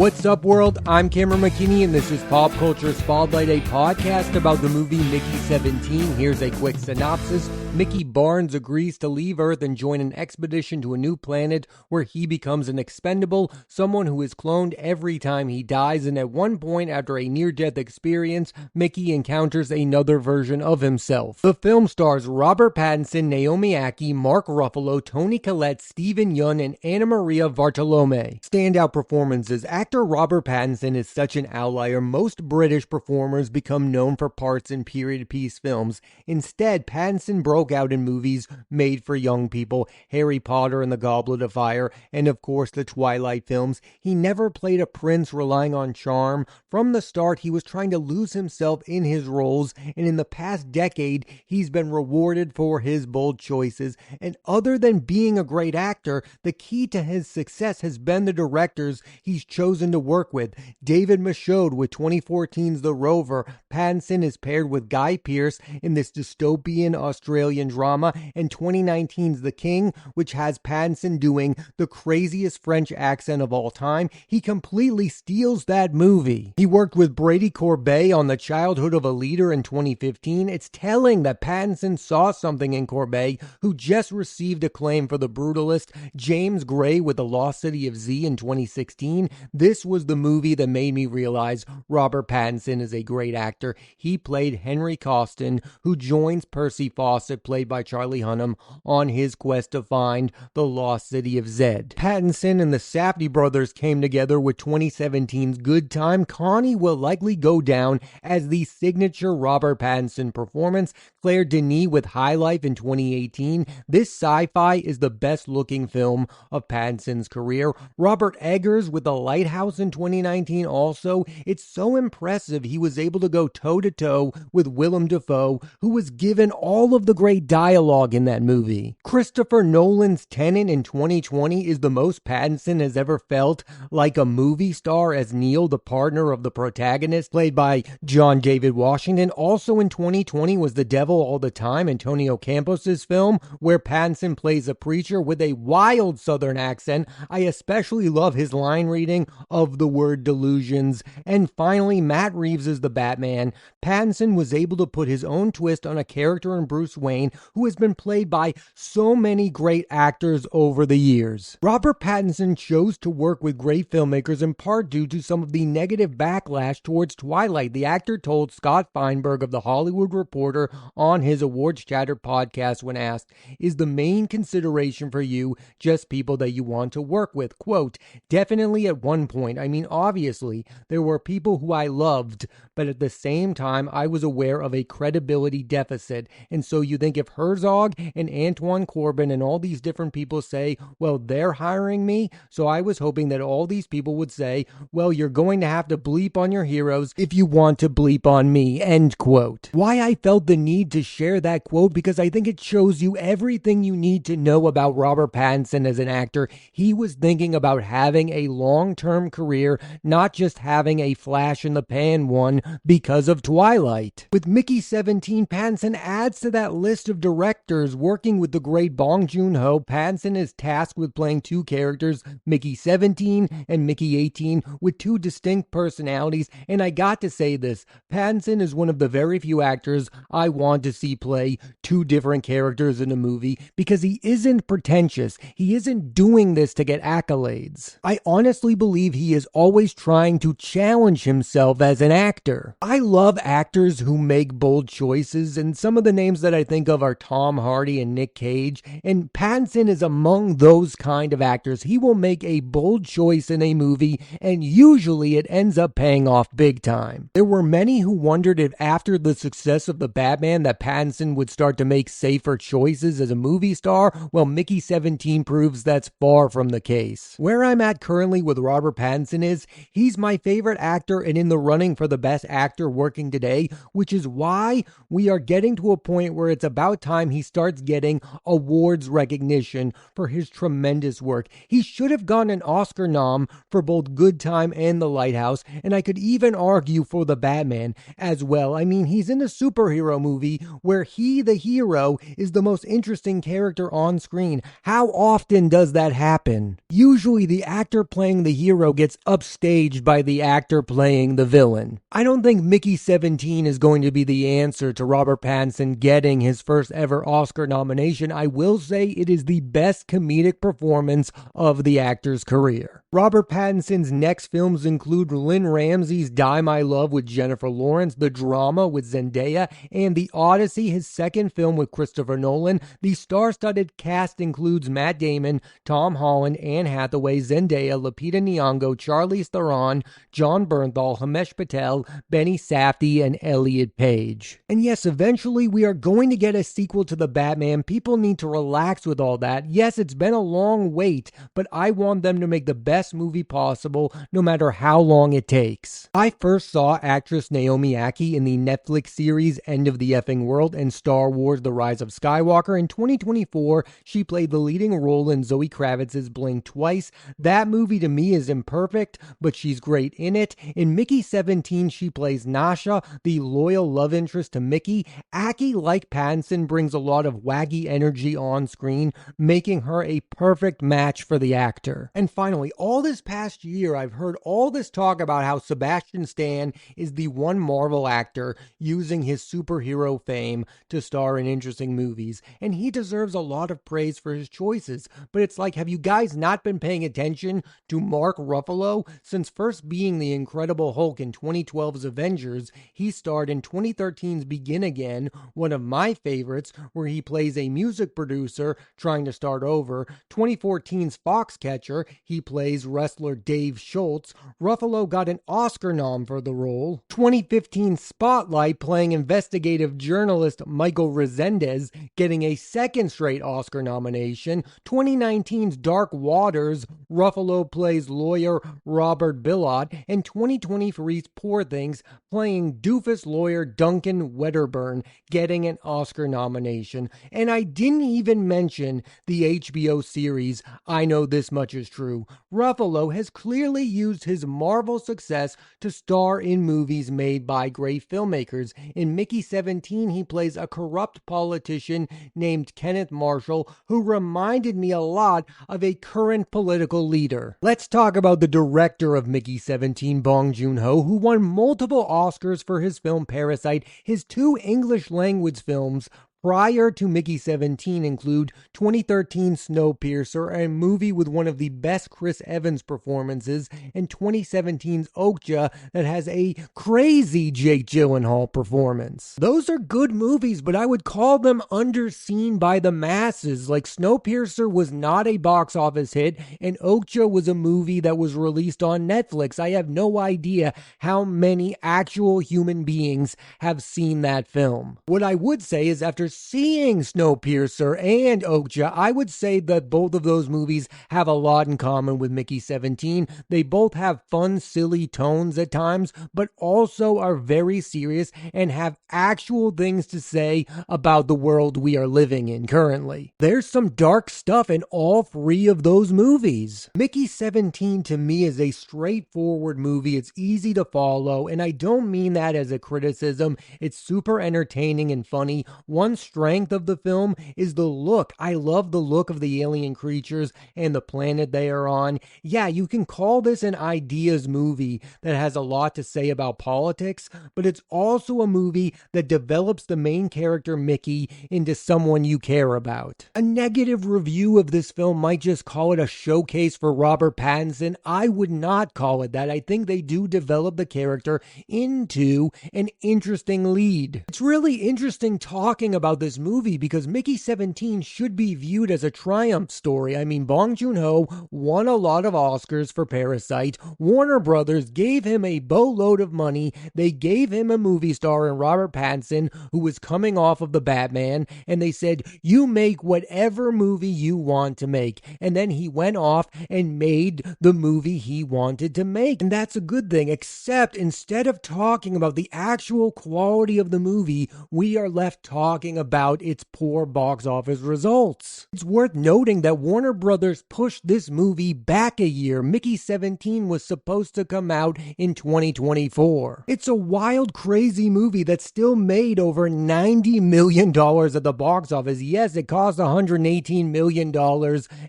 What's up, world? I'm Cameron McKinney, and this is Pop Culture Spotlight, a podcast about the movie Mickey 17. Here's a quick synopsis. Mickey Barnes agrees to leave Earth and join an expedition to a new planet where he becomes an expendable, someone who is cloned every time he dies, and at one point, after a near-death experience, Mickey encounters another version of himself. The film stars Robert Pattinson, Naomi Ackie, Mark Ruffalo, Toni Collette, Steven Yeun, and Anna Maria Bartolome. Standout performances. Actor Robert Pattinson is such an outlier. Most British performers become known for parts in period piece films. Instead, Pattinson broke out in movies made for young people, Harry Potter and the Goblet of Fire, and of course the Twilight films. He never played a prince relying on charm. From the start, he was trying to lose himself in his roles, and in the past decade, he's been rewarded for his bold choices. And other than being a great actor, the key to his success has been the directors he's chosen to work with. David Michôd with 2014's The Rover. Pattinson is paired with Guy Pearce in this dystopian Australian drama, and 2019's The King, which has Pattinson doing the craziest French accent of all time. He completely steals that movie. He worked with Brady Corbet on The Childhood of a Leader in 2015. It's telling that Pattinson saw something in Corbet, who just received acclaim for The Brutalist. James Gray with The Lost City of Z in 2016. This was the movie that made me realize Robert Pattinson is a great actor. He played Henry Costin, who joins Percy Fawcett, played by Charlie Hunnam, on his quest to find the lost city of Zed. Pattinson and the Safdie brothers came together with 2017's Good Time. Connie will likely go down as the signature Robert Pattinson performance. Claire Denis with High Life in 2018. This Sci-Fi is the best looking film of Pattinson's career. Robert Eggers with The Lighthouse in 2019 also. It's so impressive he was able to go toe-to-toe with Willem Dafoe, who was given all of the great dialogue in that movie. Christopher Nolan's Tenet in 2020 is the most Pattinson has ever felt like a movie star as Neil, the partner of the protagonist, played by John David Washington. Also in 2020 was The Devil All the Time, Antonio Campos' film, where Pattinson plays a preacher with a wild southern accent. I especially love his line reading of the word delusions. And finally, Matt Reeves is the Batman. Pattinson was able to put his own twist on a character in Bruce Wayne who has been played by so many great actors over the years. Robert Pattinson chose to work with great filmmakers in part due to some of the negative backlash towards Twilight. The actor told Scott Feinberg of The Hollywood Reporter on his Awards Chatter podcast when asked, "Is the main consideration for you just people that you want to work with?" Quote, "Definitely at one point. I mean, obviously, there were people who I loved, but at the same time, I was aware of a credibility deficit. And so you think if Herzog and Antoine Corbin and all these different people say, well, they're hiring me, so I was hoping that all these people would say, well, you're going to have to bleep on your heroes if you want to bleep on me," end quote. Why I felt the need to share that quote, because I think it shows you everything you need to know about Robert Pattinson as an actor. He was thinking about having a long-term career, not just having a flash in the pan one because of Twilight. With Mickey 17, Pattinson adds to that list of directors. Working with the great Bong Joon Ho, Pattinson is tasked with playing two characters, Mickey 17 and Mickey 18, with two distinct personalities. And I got to say this, Pattinson is one of the very few actors I want to see play two different characters in a movie, because he isn't pretentious. He isn't doing this to get accolades. I honestly believe he is always trying to challenge himself as an actor. I love actors who make bold choices, and some of the names that I think of are Tom Hardy and Nick Cage, and Pattinson is among those kind of actors. He will make a bold choice in a movie, and usually it ends up paying off big time. There were many who wondered if after the success of The Batman that Pattinson would start to make safer choices as a movie star. Well, Mickey 17 proves that's far from the case. Where I'm at currently with Robert Pattinson is he's my favorite actor and in the running for the best actor working today, which is why we are getting to a point where it's about time he starts getting awards recognition for his tremendous work. He should have gotten an Oscar nom for both Good Time and The Lighthouse, and I could even argue for The Batman as well. I mean, he's in a superhero movie where he, the hero, is the most interesting character on screen. How often does that happen? Usually the actor playing the hero hero gets upstaged by the actor playing the villain. I don't think Mickey 17 is going to be the answer to Robert Pattinson getting his first ever Oscar nomination. I will say it is the best comedic performance of the actor's career. Robert Pattinson's next films include Lynn Ramsey's Die My Love with Jennifer Lawrence, The Drama with Zendaya, and The Odyssey, his second film with Christopher Nolan. The star-studded cast includes Matt Damon, Tom Holland, Anne Hathaway, Zendaya, Lupita Nyong'o, Charlize Theron, Jon Bernthal, Himesh Patel, Benny Safdie, and Elliot Page. And yes, eventually we are going to get a sequel to The Batman. People need to relax with all that. Yes, it's been a long wait, but I want them to make the best movie possible, no matter how long it takes. I first saw actress Naomi Ackie in the Netflix series End of the Effing World and Star Wars The Rise of Skywalker. In 2024, she played the leading role in Zoe Kravitz's Blink Twice. That movie to me is imperfect, but she's great in it. In Mickey 17, she plays Nasha, the loyal love interest to Mickey. Ackie, like Pattinson, brings a lot of waggy energy on screen, making her a perfect match for the actor. And finally, all this past year, I've heard all this talk about how Sebastian Stan is the one Marvel actor using his superhero fame to star in interesting movies, and he deserves a lot of praise for his choices. But it's like, have you guys not been paying attention to Mark Ruffalo? Since first being the Incredible Hulk in 2012's Avengers, he starred in 2013's Begin Again, one of my favorites, where he plays a music producer trying to start over. 2014's Foxcatcher, he plays wrestler Dave Schultz. Ruffalo got an Oscar nom for the role. 2015 Spotlight, playing investigative journalist Michael Resendez, getting a second straight Oscar nomination. 2019's Dark Waters, Ruffalo plays lawyer Robert Billot. And 2023's Poor Things, playing doofus lawyer Duncan Wedderburn, getting an Oscar nomination. And I didn't even mention the HBO series I Know This Much Is True. Ruffalo has clearly used his Marvel success to star in movies made by great filmmakers. In Mickey 17, he plays a corrupt politician named Kenneth Marshall, who reminded me a lot of a current political leader. Let's talk about the director of Mickey 17, Bong Joon Ho, who won multiple Oscars for his film Parasite. His two English language films prior to Mickey 17 include 2013 Snowpiercer, a movie with one of the best Chris Evans performances, and 2017's Okja that has a crazy Jake Gyllenhaal performance. Those are good movies, but I would call them underseen by the masses. Like, Snowpiercer was not a box office hit, and Okja was a movie that was released on Netflix. I have no idea how many actual human beings have seen that film. What I would say is, after seeing Snowpiercer and Okja, I would say that both of those movies have a lot in common with Mickey 17. They both have fun, silly tones at times, but also are very serious and have actual things to say about the world we are living in currently. There's some dark stuff in all three of those movies. Mickey 17 to me is a straightforward movie. It's easy to follow, and I don't mean that as a criticism. It's super entertaining and funny. One strength of the film is the look. I love the look of the alien creatures and the planet they are on. Yeah, you can call this an ideas movie that has a lot to say about politics, but it's also a movie that develops the main character Mickey into someone you care about. A negative review of this film might just call it a showcase for Robert Pattinson. I would not call it that. I think they do develop the character into an interesting lead. It's really interesting talking about this movie because Mickey 17 should be viewed as a triumph story. I mean, Bong Joon Ho won a lot of Oscars for Parasite. Warner Brothers gave him a boatload of money. They gave him a movie star in Robert Pattinson, who was coming off of The Batman, and they said, you make whatever movie you want to make. And then he went off and made the movie he wanted to make. And that's a good thing, except instead of talking about the actual quality of the movie, we are left talking about its poor box office results. It's worth noting that Warner Brothers pushed this movie back a year. Mickey 17 was supposed to come out in 2024. It's a wild, crazy movie that still made over $90 million at the box office. Yes, it cost $118 million,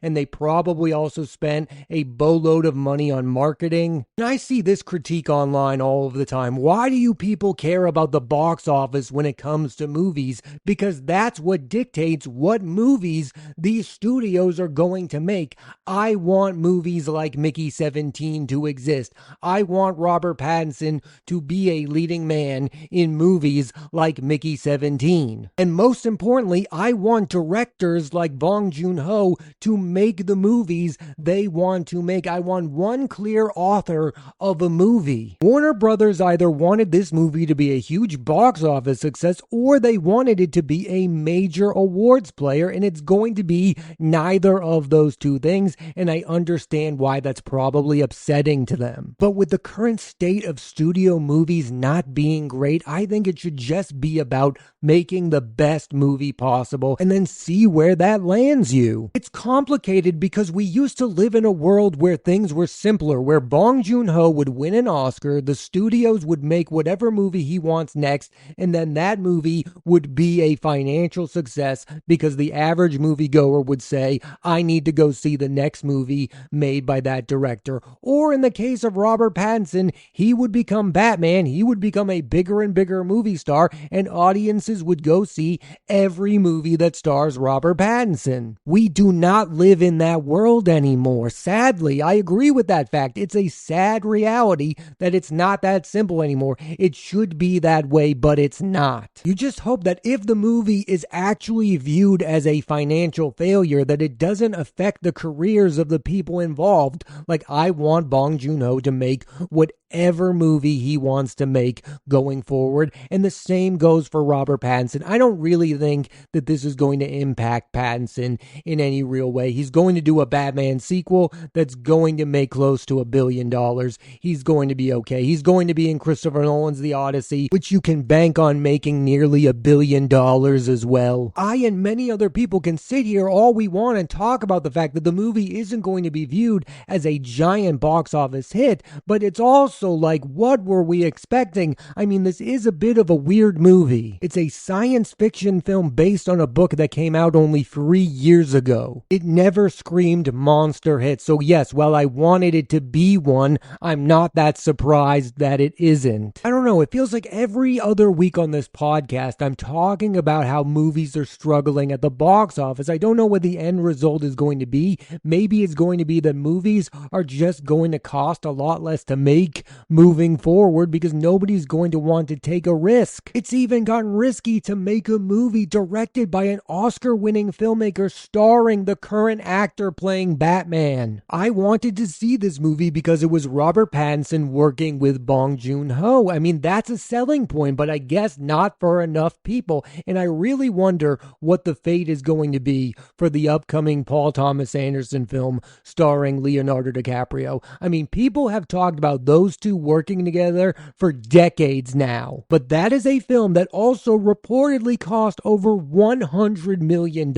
and they probably also spent a boatload of money on marketing. And I see this critique online all of the time. Why do you people care about the box office when it comes to movies? Because that's what dictates what movies these studios are going to make. I want movies like Mickey 17 to exist. I want Robert Pattinson to be a leading man in movies like Mickey 17. And most importantly, I want directors like Bong Joon Ho to make the movies they want to make. I want one clear author of a movie. Warner Brothers either wanted this movie to be a huge box office success or they wanted it to be a major awards player, and it's going to be neither of those two things, and I understand why that's probably upsetting to them. But with the current state of studio movies not being great, I think it should just be about making the best movie possible and then see where that lands you. It's complicated because we used to live in a world where things were simpler, where Bong Joon Ho would win an Oscar, the studios would make whatever movie he wants next, and then that movie would be a financial success because the average moviegoer would say, I need to go see the next movie made by that director. Or in the case of Robert Pattinson, he would become Batman, he would become a bigger and bigger movie star, and audiences would go see every movie that stars Robert Pattinson. We do not live in that world anymore. Sadly, I agree with that fact. It's a sad reality that it's not that simple anymore. It should be that way, but it's not. You just hope that if the movie is actually viewed as a financial failure, that it doesn't affect the careers of the people involved. Like, I want Bong Joon-ho to make whatever movie he wants to make going forward, and the same goes for Robert Pattinson. I don't really think that this is going to impact Pattinson in any real way. He's going to do a Batman sequel that's going to make close to $1 billion. He's going to be okay. He's going to be in Christopher Nolan's The Odyssey, which you can bank on making nearly $1 billion as well. I and many other people can sit here all we want and talk about the fact that the movie isn't going to be viewed as a giant box office hit, but it's also like, what were we expecting? I mean, this is a bit of a weird movie. It's a science fiction film based on a book that came out only 3 years ago. It never screamed monster hit, so yes, while I wanted it to be one, I'm not that surprised that it isn't. I don't know, it feels like every other week on this podcast, I'm talking about how movies are struggling at the box office. I don't know what the end result is going to be. Maybe it's going to be that movies are just going to cost a lot less to make moving forward because nobody's going to want to take a risk. It's even gotten risky to make a movie directed by an Oscar-winning filmmaker starring the current actor playing Batman. I wanted to see this movie because it was Robert Pattinson working with Bong Joon-ho. I mean, that's a selling point, but I guess not for enough people. And I really wonder what the fate is going to be for the upcoming Paul Thomas Anderson film starring Leonardo DiCaprio. I mean, people have talked about those two working together for decades now. But that is a film that also reportedly cost over $100 million.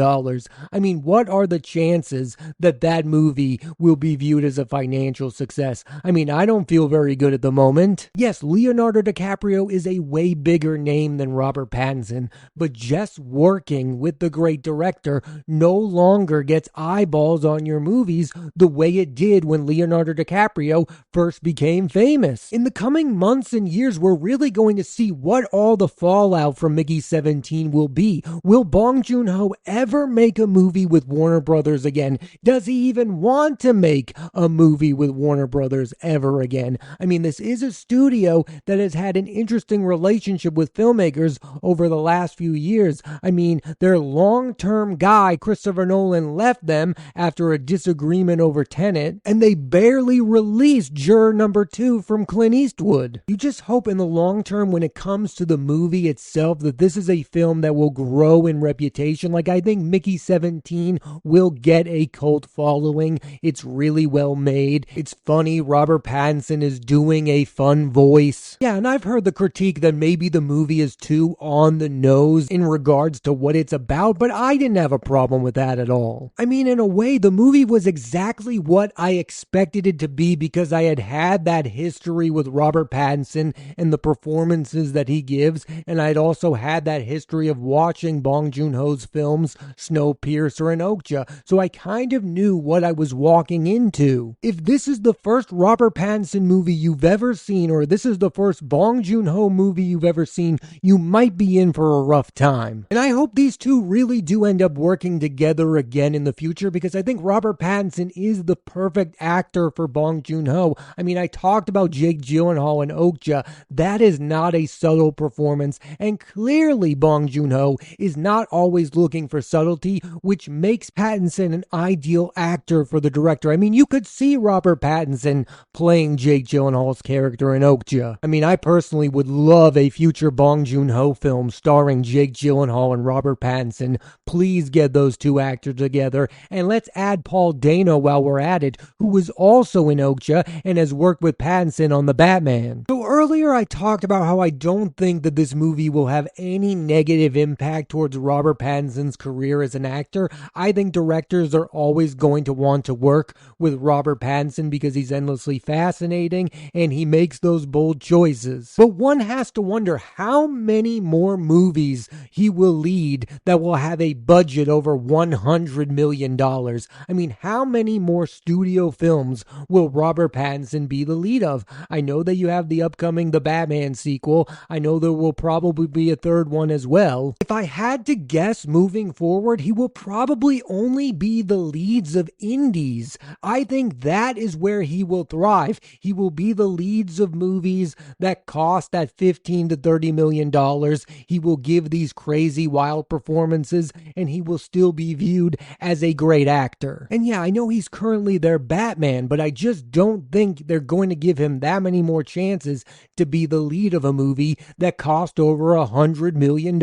I mean, what are the chances that that movie will be viewed as a financial success? I mean, I don't feel very good at the moment. Yes, Leonardo DiCaprio is a way bigger name than Robert Pattinson, but just working with the great director no longer gets eyeballs on your movies the way it did when Leonardo DiCaprio first became famous. In the coming months and years, we're really going to see what all the fallout from Mickey 17 will be. Will Bong Joon-ho ever make a movie with Warner Brothers again? Does he even want to make a movie with Warner Brothers ever again? I mean, this is a studio that has had an interesting relationship with filmmakers over the last few years. I mean, their long-term guy, Christopher Nolan, left them after a disagreement over Tenet, and they barely released Juror number 2 for from Clint Eastwood. You just hope in the long term when it comes to the movie itself that this is a film that will grow in reputation. Like, I think Mickey 17 will get a cult following. It's really well made. It's funny. Robert Pattinson is doing a fun voice. Yeah, and I've heard the critique that maybe the movie is too on the nose in regards to what it's about, but I didn't have a problem with that at all. I mean, in a way, the movie was exactly what I expected it to be because I had that history with Robert Pattinson and the performances that he gives, and I'd also had that history of watching Bong Joon Ho's films, Snowpiercer and Okja, so I kind of knew what I was walking into. If this is the first Robert Pattinson movie you've ever seen, or this is the first Bong Joon Ho movie you've ever seen, you might be in for a rough time. And I hope these two really do end up working together again in the future, because I think Robert Pattinson is the perfect actor for Bong Joon Ho. I mean, I talked about Jake Gyllenhaal and Okja. That is not a subtle performance, and clearly Bong Joon Ho is not always looking for subtlety, which makes Pattinson an ideal actor for the director. I mean, you could see Robert Pattinson playing Jake Gyllenhaal's character in Okja. I mean, I personally would love a future Bong Joon Ho film starring Jake Gyllenhaal and Robert Pattinson. Please get those two actors together, and let's add Paul Dano while we're at it, who was also in Okja and has worked with Pattinson on The Batman. So earlier I talked about how I don't think that this movie will have any negative impact towards Robert Pattinson's career as an actor. I think directors are always going to want to work with Robert Pattinson because he's endlessly fascinating and he makes those bold choices. But one has to wonder how many more movies he will lead that will have a budget over $100 million. I mean, how many more studio films will Robert Pattinson be the lead of? I know that you have the upcoming The Batman sequel. I know there will probably be a third one as well. If I had to guess moving forward, he will probably only be the leads of indies. I think that is where he will thrive. He will be the leads of movies that cost that $15 to $30 million. He will give these crazy, wild performances, and he will still be viewed as a great actor. And yeah, I know he's currently their Batman, but I just don't think they're going to give him that many more chances to be the lead of a movie that cost over $100 million.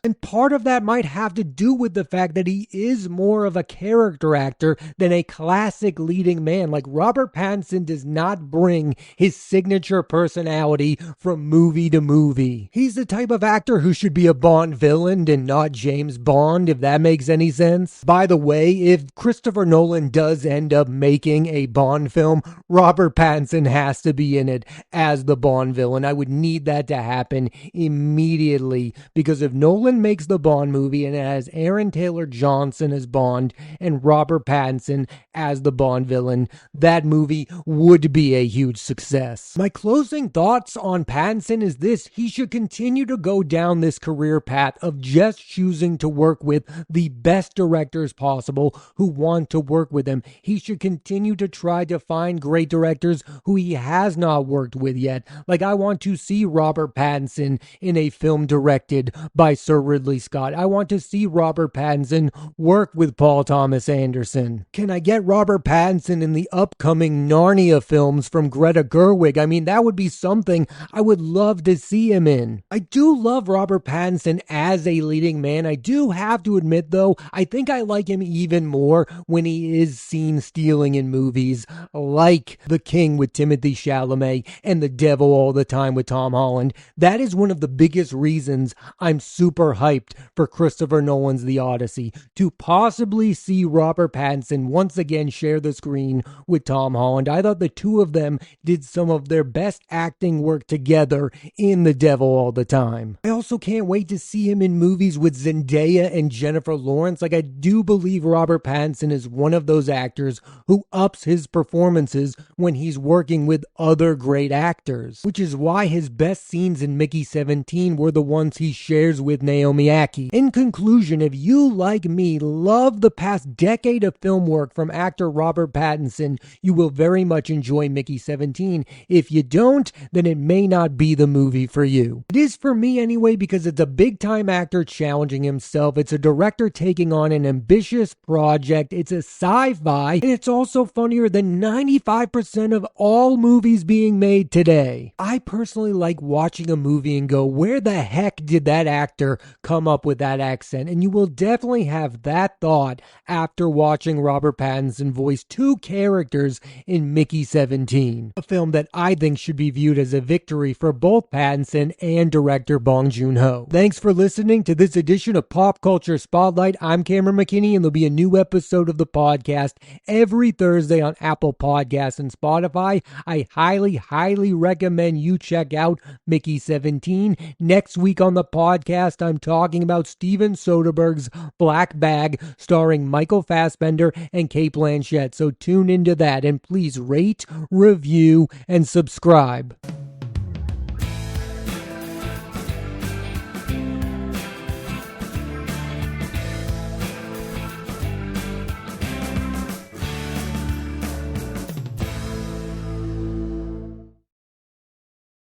And part of that might have to do with the fact that he is more of a character actor than a classic leading man. Like, Robert Pattinson does not bring his signature personality from movie to movie. He's the type of actor who should be a Bond villain and not James Bond, if that makes any sense. By the way, if Christopher Nolan does end up making a Bond film, Robert Pattinson has to be in it as the Bond villain. I would need that to happen immediately, because if Nolan makes the Bond movie and it has Aaron Taylor Johnson as Bond and Robert Pattinson as the Bond villain, that movie would be a huge success. My closing thoughts on Pattinson is this: he should continue to go down this career path of just choosing to work with the best directors possible who want to work with him. He should continue to try to find great directors who he has not worked with yet. Like, I want to see Robert Pattinson in a film directed by Sir Ridley Scott. I want to see Robert Pattinson work with Paul Thomas Anderson. Can I get Robert Pattinson in the upcoming Narnia films from Greta Gerwig? I mean, that would be something I would love to see him in. I do love Robert Pattinson as a leading man. I do have to admit, though, I think I like him even more when he is seen stealing in movies like The King with Timothée Chalamet and The Devil All the Time with Tom Holland. That is one of the biggest reasons I'm super hyped for Christopher Nolan's The Odyssey, to possibly see Robert Pattinson once again share the screen with Tom Holland. I thought the two of them did some of their best acting work together in The Devil All the Time. I also can't wait to see him in movies with Zendaya and Jennifer Lawrence. Like, I do believe Robert Pattinson is one of those actors who ups his performances when he's working with other great actors, which is why his best scenes in Mickey 17 were the ones he shares with Naomi Ackie. In conclusion, if you, like me, love the past decade of film work from actor Robert Pattinson, you will very much enjoy Mickey 17. If you don't, then it may not be the movie for you. It is for me anyway, because it's a big-time actor challenging himself. It's a director taking on an ambitious project. It's a sci-fi, and it's also funnier than 95% of all movies movies being made today. I personally like watching a movie and go, where the heck did that actor come up with that accent? And you will definitely have that thought after watching Robert Pattinson voice two characters in Mickey 17, a film that I think should be viewed as a victory for both Pattinson and director Bong Joon Ho. Thanks for listening to this edition of Pop Culture Spotlight. I'm Cameron McKinney, and there'll be a new episode of the podcast every Thursday on Apple Podcasts and Spotify. I highly recommend you check out Mickey 17. Next week on the podcast, I'm talking about Steven Soderbergh's Black Bag, starring Michael Fassbender and Cate Blanchett. So tune into that, and please rate, review, and subscribe.